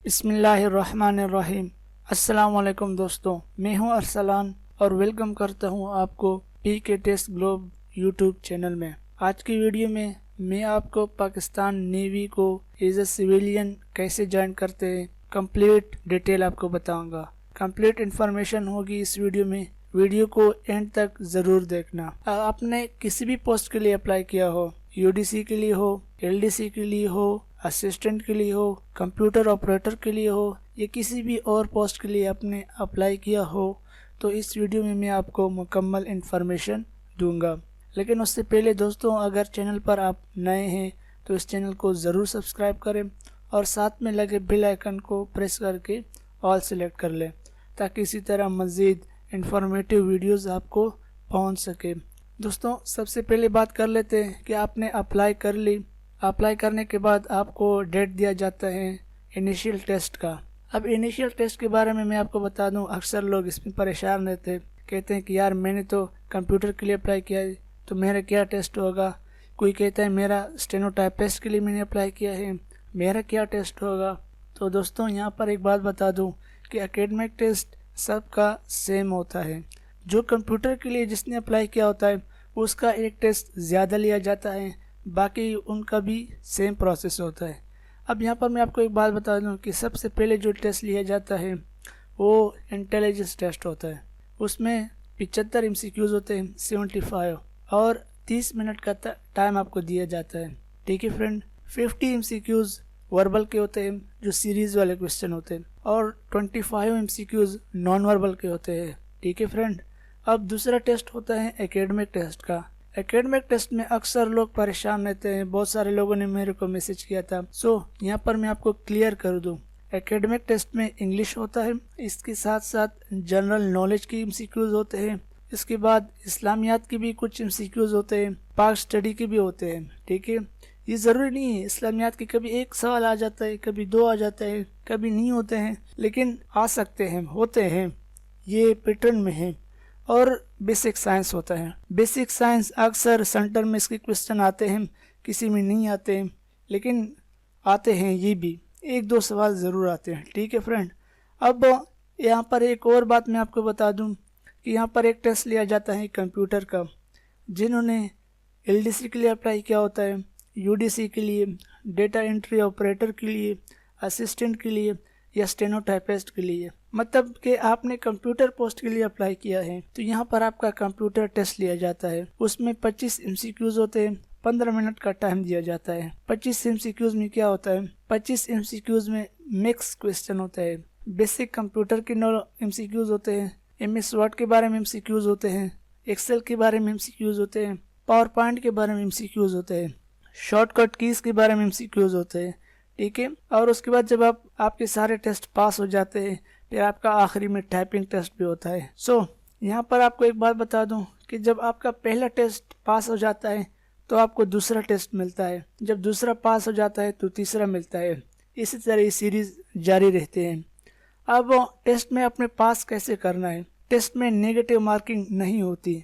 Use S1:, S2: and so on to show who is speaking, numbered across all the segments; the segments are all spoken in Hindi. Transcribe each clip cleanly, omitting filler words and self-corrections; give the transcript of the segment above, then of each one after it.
S1: बिस्मिल्लाहिर्रहमानिर्रहीम। अस्सलाम वालेकुम दोस्तों, मैं हूं अरसलान और वेलकम करता हूं आपको पीके टेस्ट ग्लोब यूट्यूब चैनल में। आज की वीडियो में मैं आपको पाकिस्तान नेवी को एज ए सिविलियन कैसे ज्वाइन करते हैं कंप्लीट डिटेल आपको बताऊंगा। कंप्लीट इन्फॉर्मेशन होगी इस वीडियो में, वीडियो को एंड तक ज़रूर देखना। आपने किसी भी पोस्ट के लिए अप्लाई किया हो, यूडीसी के लिए हो, एलडीसी के लिए हो, असिस्टेंट के लिए हो, कंप्यूटर ऑपरेटर के लिए हो या किसी भी और पोस्ट के लिए आपने अप्लाई किया हो, तो इस वीडियो में मैं आपको मुकम्मल इन्फॉर्मेशन दूंगा। लेकिन उससे पहले दोस्तों, अगर चैनल पर आप नए हैं तो इस चैनल को ज़रूर सब्सक्राइब करें और साथ में लगे बेल आइकन को प्रेस करके ऑल सेलेक्ट कर लें ताकि इसी तरह मज़ीद इन्फॉर्मेटिव वीडियोज़ आपको पहुँच सके। दोस्तों, सबसे पहले बात कर लेते हैं कि आपने अप्लाई कर ली। अप्लाई करने के बाद आपको डेट दिया जाता है इनिशियल टेस्ट का। अब इनिशियल टेस्ट के बारे में मैं आपको बता दूं, अक्सर लोग इसमें परेशान रहते हैं, कहते हैं कि यार मैंने तो कंप्यूटर के लिए अप्लाई किया है तो मेरा क्या टेस्ट होगा। कोई कहता है मेरा स्टेनोटाइपिस्ट के लिए मैंने अप्लाई किया है, मेरा क्या टेस्ट होगा। तो दोस्तों, यहाँ पर एक बात बता दूँ कि एकेडमिक टेस्ट सबका सेम होता है। जो कंप्यूटर के लिए जिसने अप्लाई किया होता है उसका एक टेस्ट ज़्यादा लिया जाता है, बाकी उनका भी सेम प्रोसेस होता है। अब यहाँ पर मैं आपको एक बात बता दूँ कि सबसे पहले जो टेस्ट लिया जाता है वो इंटेलिजेंस टेस्ट होता है। उसमें 75 एमसीक्यूज़ होते हैं, 75, और 30 मिनट का टाइम आपको दिया जाता है। ठीक है फ्रेंड। 50 एमसीक्यूज़ वर्बल के होते हैं जो सीरीज़ वाले क्वेश्चन होते हैं, और 25 एमसीक्यूज़ नॉन वर्बल के होते हैं। ठीक है फ्रेंड। अब दूसरा टेस्ट होता है एकेडमिक टेस्ट का। एकेडमिक टेस्ट में अक्सर लोग परेशान रहते हैं, बहुत सारे लोगों ने मेरे को मैसेज किया था। यहाँ पर मैं आपको क्लियर कर दूं, एकेडमिक टेस्ट में इंग्लिश होता है, इसके साथ साथ जनरल नॉलेज की एमसीक्यूज होते हैं, इसके बाद इस्लामियात की भी कुछ एमसीक्यूज होते हैं, पाक स्टडी के भी होते हैं। ठीक है। ये ज़रूरी नहीं है इस्लामियात के कभी एक सवाल आ जाता है, कभी दो आ जाता है, कभी नहीं होते हैं, लेकिन आ सकते हैं, होते हैं, ये पैटर्न में है। और बेसिक साइंस होता है। बेसिक साइंस अक्सर सेंटर में इसके क्वेश्चन आते हैं, किसी में नहीं आते हैं, लेकिन आते हैं, ये भी एक दो सवाल ज़रूर आते हैं। ठीक है फ्रेंड। अब यहाँ पर एक और बात मैं आपको बता दूं कि यहाँ पर एक टेस्ट लिया जाता है कंप्यूटर का। जिन्होंने एलडीसी के लिए अप्लाई किया होता है, यूडीसी के लिए, डेटा एंट्री ऑपरेटर के लिए, असिस्टेंट के लिए या स्टेनोटाइपिस्ट के लिए, मतलब कि आपने कंप्यूटर पोस्ट के लिए अप्लाई किया है, तो यहाँ पर आपका कंप्यूटर टेस्ट लिया जाता है। उसमें 25 एमसीक्यूज होते हैं, 15 मिनट का टाइम दिया जाता है। 25 एमसीक्यूज में क्या होता है, 25 एमसीक्यूज में मिक्स क्वेश्चन होता है। बेसिक कंप्यूटर के 9 एमसीक्यूज होते हैं, एमएस वर्ड के बारे में एमसीक्यूज होते हैं, एक्सेल के बारे में एमसीक्यूज होते हैं, पावर पॉइंट के बारे में एमसीक्यूज होते हैं, शॉर्टकट कीज के बारे में एमसीक्यूज होते हैं। ठीक है। और उसके बाद जब आपके सारे टेस्ट पास हो जाते हैं, फिर आपका आखिरी में टाइपिंग टेस्ट भी होता है। यहाँ पर आपको एक बात बता दूं कि जब आपका पहला टेस्ट पास हो जाता है तो आपको दूसरा टेस्ट मिलता है, जब दूसरा पास हो जाता है तो तीसरा मिलता है। इसी तरह ये सीरीज जारी रहते हैं। अब टेस्ट में अपने पास कैसे करना है। टेस्ट में नेगेटिव मार्किंग नहीं होती,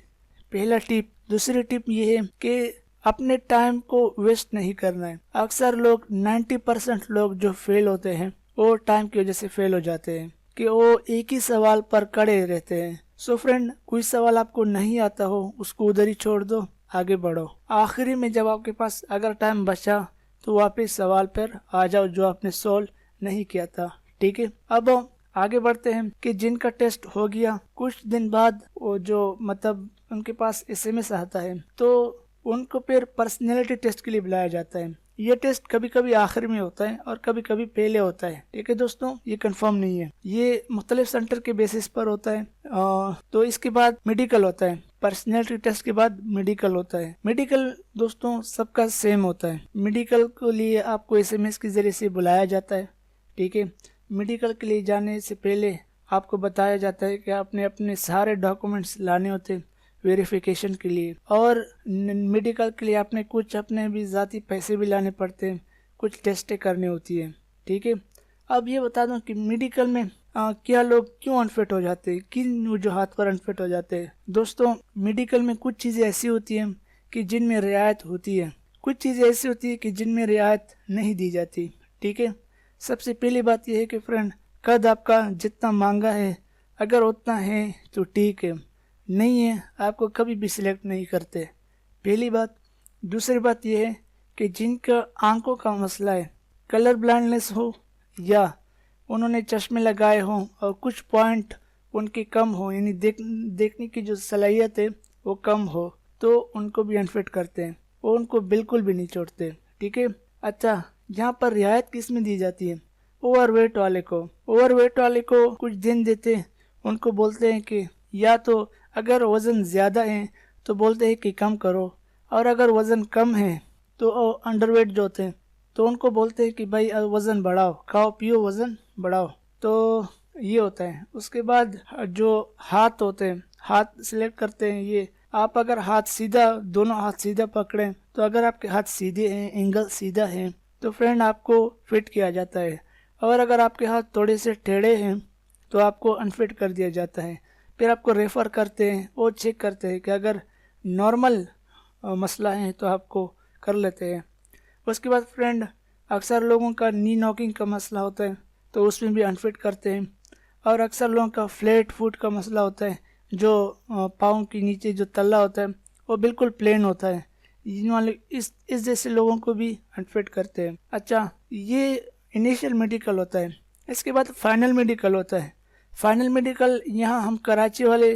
S1: पहला टिप। दूसरी टिप ये है कि अपने टाइम को वेस्ट नहीं करना है। अक्सर लोग 90% लोग जो फेल होते हैं वो टाइम की वजह से फेल हो जाते हैं कि वो एक ही सवाल पर कड़े रहते हैं। फ्रेंड, कोई सवाल आपको नहीं आता हो उसको उधर ही छोड़ दो, आगे बढ़ो। आखिरी में जब आपके पास अगर टाइम बचा तो वापस सवाल पर आ जाओ जो आपने सोल्व नहीं किया था। ठीक है। अब आगे बढ़ते हैं कि जिनका टेस्ट हो गया, कुछ दिन बाद वो जो मतलब उनके पास एसएमएस आता है तो उनको फिर पर्सनैलिटी टेस्ट के लिए बुलाया जाता है। ये टेस्ट कभी कभी आखिर में होता है और कभी कभी पहले होता है। ठीक है दोस्तों, ये कंफर्म नहीं है, ये मुख्तलिफ सेंटर के बेसिस पर होता है। तो इसके बाद मेडिकल होता है, पर्सनैलिटी टेस्ट के बाद मेडिकल होता है। मेडिकल दोस्तों सबका सेम होता है। मेडिकल के लिए आपको एसएमएस के जरिए से बुलाया जाता है। ठीक है। मेडिकल के लिए जाने से पहले आपको बताया जाता है कि आपने अपने सारे डॉक्यूमेंट्स लाने होते हैं वेरिफिकेशन के लिए, और मेडिकल के लिए आपने कुछ अपने भी ज़ाती पैसे भी लाने पड़ते हैं, कुछ टेस्टें करनी होती है। ठीक है। अब ये बता दूं कि मेडिकल में क्या लोग क्यों अनफिट हो जाते हैं, किन वजूहात पर अनफिट हो जाते हैं। दोस्तों, मेडिकल में कुछ चीज़ें ऐसी होती हैं कि जिनमें रियायत होती है, कुछ चीज़ें ऐसी होती है कि जिनमें रियायत नहीं दी जाती। ठीक है। सबसे पहली बात यह है कि फ्रेंड, कद आपका जितना मांगा है अगर उतना है तो ठीक है, नहीं है आपको कभी भी सिलेक्ट नहीं करते, पहली बात। दूसरी बात यह है कि जिनका आंखों का मसला है, कलर ब्लाइंडनेस हो या उन्होंने चश्मे लगाए हों और कुछ पॉइंट उनके कम हो, यानी देखने की जो सलाहियत है वो कम हो, तो उनको भी अनफिट करते हैं, वो उनको बिल्कुल भी नहीं छोड़ते, ठीक है। अच्छा, यहाँ पर रियायत किस में दी जाती है? ओवरवेट वाले को। ओवरवेट वाले को कुछ दिन देते हैं, उनको बोलते हैं कि या तो अगर वज़न ज़्यादा है तो बोलते हैं कि कम करो, और अगर वज़न कम है तो अंडरवेट जो होते हैं तो उनको बोलते हैं कि भाई वज़न बढ़ाओ, खाओ पियो वज़न बढ़ाओ। तो ये होता है। उसके बाद जो हाथ होते हैं, हाथ सिलेक्ट करते हैं। ये आप अगर हाथ सीधा, दोनों हाथ सीधा पकड़ें तो अगर आपके हाथ सीधे हैं, एंगल सीधा है, तो फ्रेंड आपको फिट किया जाता है, और अगर आपके हाथ थोड़े से टेढ़े हैं तो आपको अनफिट कर दिया जाता है। फिर आपको रेफ़र करते हैं, वो चेक करते हैं कि अगर नॉर्मल मसला है तो आपको कर लेते हैं। उसके बाद फ्रेंड, अक्सर लोगों का नी नॉकिंग का मसला होता है तो उसमें भी अनफिट करते हैं, और अक्सर लोगों का फ्लैट फुट का मसला होता है, जो पाँव के नीचे जो तल्ला होता है वो बिल्कुल प्लेन होता है, इन वाले इस जैसे लोगों को भी अनफिट करते हैं। अच्छा, ये इनिशियल मेडिकल होता है। इसके बाद फाइनल मेडिकल होता है। फाइनल मेडिकल यहाँ हम कराची वाले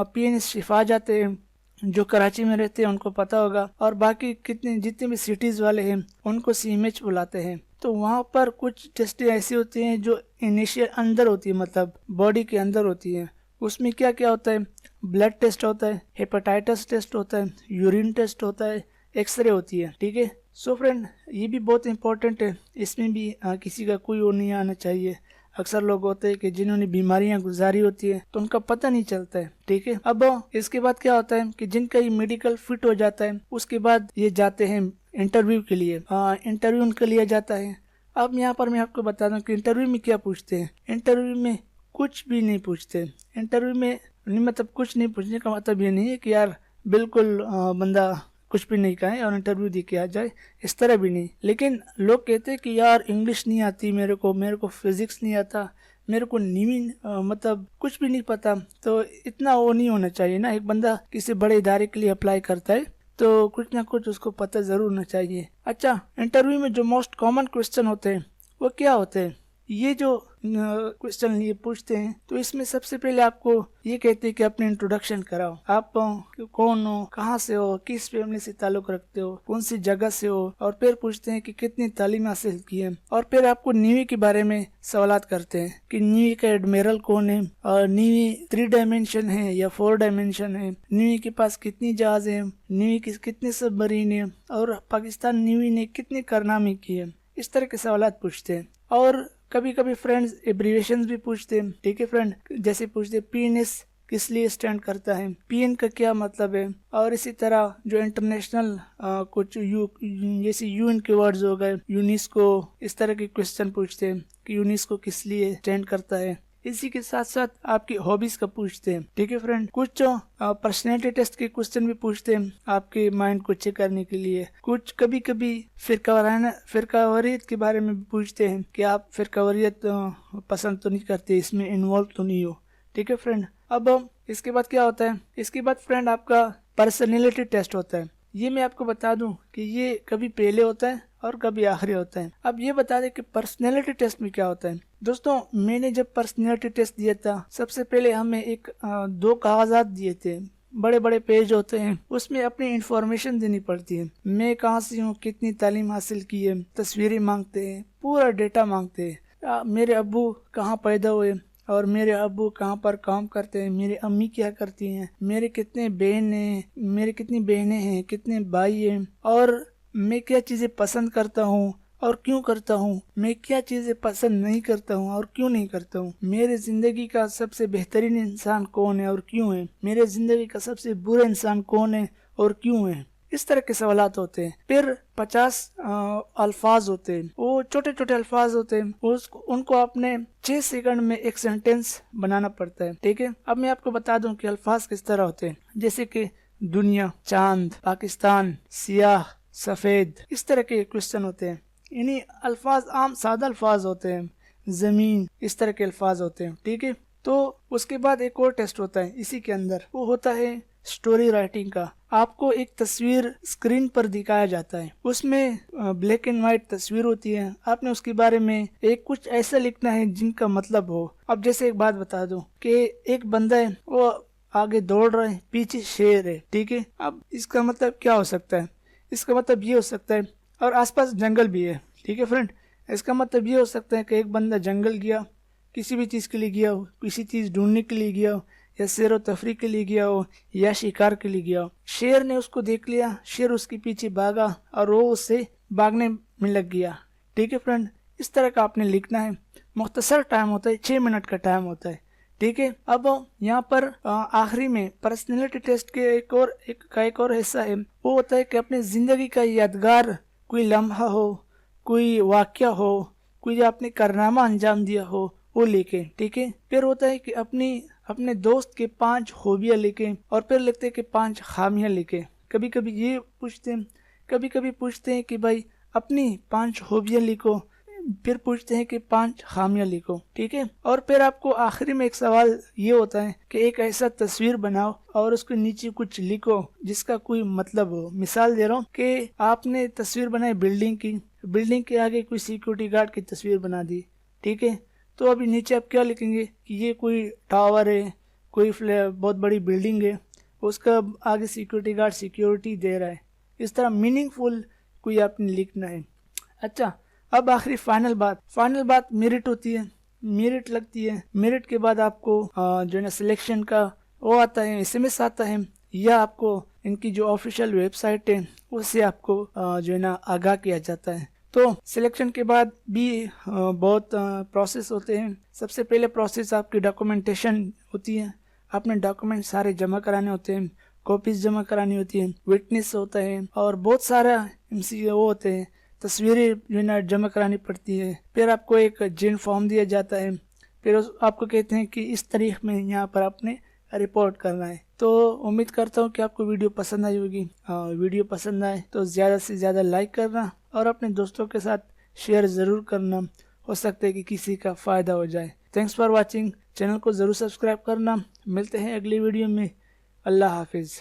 S1: PN शिफा जाते हैं, जो कराची में रहते हैं उनको पता होगा, और बाकी जितने भी सिटीज़ वाले हैं उनको CMH बुलाते हैं। तो वहाँ पर कुछ टेस्टें ऐसी होती हैं जो इनिशियल अंदर होती है, मतलब बॉडी के अंदर होती है। उसमें क्या क्या होता है? ब्लड टेस्ट होता है, हेपेटाइटिस टेस्ट होता है, यूरिन टेस्ट होता है, एक्सरे होती है, ठीक है। सो फ्रेंड, ये भी बहुत इंपॉर्टेंट है, इसमें भी किसी का कोई वो नहीं आना चाहिए। अक्सर लोग होते हैं कि जिन्होंने बीमारियां गुजारी होती है तो उनका पता नहीं चलता है, ठीक है। अब इसके बाद क्या होता है कि जिनका ये मेडिकल फिट हो जाता है उसके बाद ये जाते हैं इंटरव्यू के लिए। इंटरव्यू उनका लिया जाता है। अब यहाँ पर मैं आपको बता दूं कि इंटरव्यू में क्या पूछते हैं। इंटरव्यू में कुछ भी नहीं पूछते। इंटरव्यू में मतलब कुछ नहीं पूछने का मतलब ये नहीं है कि यार बिल्कुल बंदा कुछ भी नहीं कहे और इंटरव्यू दे के आ जाए, इस तरह भी नहीं। लेकिन लोग कहते हैं कि यार इंग्लिश नहीं आती मेरे को फिजिक्स नहीं आता, मेरे को नीवी मतलब कुछ भी नहीं पता। तो इतना वो नहीं होना चाहिए ना। एक बंदा किसी बड़े इदारे के लिए अप्लाई करता है तो कुछ ना कुछ उसको पता जरूर होना चाहिए। अच्छा, इंटरव्यू में जो मोस्ट कॉमन क्वेश्चन होते हैं वो क्या होते हैं? ये जो क्वेश्चन ये पूछते हैं तो इसमें सबसे पहले आपको ये कहते हैं कि अपने इंट्रोडक्शन कराओ। आप कौन हो, कहाँ से हो, किस फैमिली से ताल्लुक रखते हो, कौन सी जगह से हो, और फिर पूछते हैं कि कितनी तालीम हासिल की है। और फिर आपको नेवी के बारे में सवालात करते हैं कि नेवी का एडमिरल कौन है, और नेवी 3 डायमेंशन है या 4 डायमेंशन है, नेवी के पास कितनी जहाज है, नेवी की कितने सबमरीन है, और पाकिस्तान नेवी ने कितने कारनामे किए। इस तरह के सवालात पूछते हैं। और कभी कभी फ्रेंड्स एब्रीविएशंस भी पूछते हैं, ठीक है फ्रेंड। जैसे पूछते हैं PNS किस लिए स्टैंड करता है, PN का क्या मतलब है, और इसी तरह जो इंटरनेशनल कुछ जैसे UN के वर्ड्स हो गए, यूनेस्को, इस तरह के क्वेश्चन पूछते हैं कि यूनेस्को किस लिए स्टैंड करता है। इसी के साथ साथ आपकी हॉबीज का पूछते हैं, ठीक है फ्रेंड। कुछ पर्सनैलिटी टेस्ट के क्वेश्चन भी पूछते हैं आपके माइंड को चेक करने के लिए। कुछ कभी कभी फिरकावारियत के बारे में भी पूछते हैं कि आप फिरकावारियत पसंद तो नहीं करते, इसमें इन्वॉल्व तो नहीं हो, ठीक है फ्रेंड। अब इसके बाद क्या होता है? इसके बाद फ्रेंड आपका पर्सनैलिटी टेस्ट होता है। ये मैं आपको बता दूं कि ये कभी पहले होता है और कभी आखिरी होता है। अब ये बता दें कि पर्सनैलिटी टेस्ट में क्या होता है। दोस्तों, मैंने जब पर्सनैलिटी टेस्ट दिया था, सबसे पहले हमें 2 कागजात दिए थे, बड़े बड़े पेज होते हैं, उसमें अपनी इंफॉर्मेशन देनी पड़ती है। मैं कहाँ से हूँ, कितनी तालीम हासिल की है, तस्वीरें मांगते हैं, पूरा डेटा मांगते हैं। मेरे अब्बू कहाँ पैदा हुए और मेरे अब्बू कहाँ पर काम करते हैं, मेरी अम्मी क्या करती हैं, मेरे कितनी बहनें हैं, कितने भाई हैं, और मैं क्या चीज़ें पसंद करता हूँ और क्यों करता हूँ, मैं क्या चीज़ें पसंद नहीं करता हूँ और क्यों नहीं करता हूँ, मेरे जिंदगी का सबसे बेहतरीन इंसान कौन है और क्यों है, मेरे जिंदगी का सबसे बुरा इंसान कौन है और क्यों है। इस तरह के सवालात होते हैं। फिर 50 अल्फाज होते हैं, वो छोटे छोटे अल्फाज होते हैं, उनको आपने 6 सेकंड में एक सेंटेंस बनाना पड़ता है, ठीक है। अब मैं आपको बता दूं कि अल्फाज किस तरह होते हैं, जैसे कि दुनिया, चांद, पाकिस्तान, सियाह, सफेद, इस तरह के क्वेश्चन होते हैं। यानी अल्फाज आम सादा अल्फाज होते हैं, ज़मीन, इस तरह के अल्फाज होते हैं, ठीक है। तो उसके बाद एक और टेस्ट होता है इसी के अंदर, वो होता है स्टोरी राइटिंग का। आपको एक तस्वीर स्क्रीन पर दिखाया जाता है, उसमें ब्लैक एंड व्हाइट तस्वीर होती है, आपने उसके बारे में एक कुछ ऐसा लिखना है जिनका मतलब हो। अब जैसे एक बात बता दूं कि एक बंदा है, वो आगे दौड़ रहा है, पीछे शेर है, ठीक है। अब इसका मतलब क्या हो सकता है? इसका मतलब ये हो सकता है, और आसपास जंगल भी है, ठीक है फ्रेंड। इसका मतलब ये हो सकता है कि एक बंदा जंगल गया, किसी भी चीज़ के लिए गया हो, किसी चीज़ ढूंढने के लिए गया हो, या सैर व तफरी के लिए गया हो, या शिकार के लिए गया हो। शेर ने उसको देख लिया, शेर उसके पीछे भागा और वो उससे भागने में लग गया, ठीक है फ्रेंड। इस तरह का आपने लिखना है। मुख्तसर टाइम होता है, 6 मिनट का टाइम होता है, ठीक है। अब यहाँ पर आखिरी में पर्सनैलिटी टेस्ट के एक और हिस्सा है, वो होता है कि अपनी जिंदगी का यादगार कोई लम्हा हो, कोई वाक्य हो, कोई जो आपने कारनामा अंजाम दिया हो, वो लिखे, ठीक है। फिर होता है कि अपने दोस्त के 5 खूबियाँ लिखे, और फिर लिखते हैं कि 5 खामियां लिखे। कभी कभी ये पूछते हैं, कभी कभी पूछते हैं कि भाई अपनी 5 खूबियाँ लिखो, फिर पूछते हैं कि 5 खामियां लिखो, ठीक है। और फिर आपको आखिरी में एक सवाल ये होता है कि एक ऐसा तस्वीर बनाओ और उसके नीचे कुछ लिखो जिसका कोई मतलब हो। मिसाल दे रहा हूँ कि आपने तस्वीर बनाई बिल्डिंग की, बिल्डिंग के आगे कोई सिक्योरिटी गार्ड की तस्वीर बना दी, ठीक है। तो अभी नीचे आप क्या लिखेंगे कि ये कोई टावर है, कोई बहुत बड़ी बिल्डिंग है, उसका आगे सिक्योरिटी गार्ड सिक्योरिटी दे रहा है। इस तरह मीनिंगफुल कोई आपने लिखना है। अच्छा, अब आखिरी फाइनल बात मेरिट होती है, मेरिट लगती है। मेरिट के बाद आपको जो है ना सिलेक्शन का वो आता है, एसएमएस आता है, या आपको इनकी जो ऑफिशियल वेबसाइट है उससे आपको जो है ना आगाह किया जाता है। तो सिलेक्शन के बाद भी बहुत प्रोसेस होते हैं। सबसे पहले प्रोसेस आपकी डॉक्यूमेंटेशन होती है, आपने डॉक्यूमेंट सारे जमा कराने होते हैं, कॉपीज जमा करानी होती है, विटनेस होता है, और बहुत सारा वो होते हैं, तस्वीरें जो है ना जमा करानी पड़ती है। फिर आपको एक जिन फॉर्म दिया जाता है, फिर आपको कहते हैं कि इस तारीख में यहाँ पर आपने रिपोर्ट करना है। तो उम्मीद करता हूँ कि आपको वीडियो पसंद आई होगी। वीडियो पसंद आए तो ज़्यादा से ज़्यादा लाइक करना और अपने दोस्तों के साथ शेयर ज़रूर करना, हो सकता है कि किसी का फ़ायदा हो जाए। थैंक्स फॉर वॉचिंग, चैनल को ज़रूर सब्सक्राइब करना। मिलते हैं अगली वीडियो में। अल्लाह हाफिज़।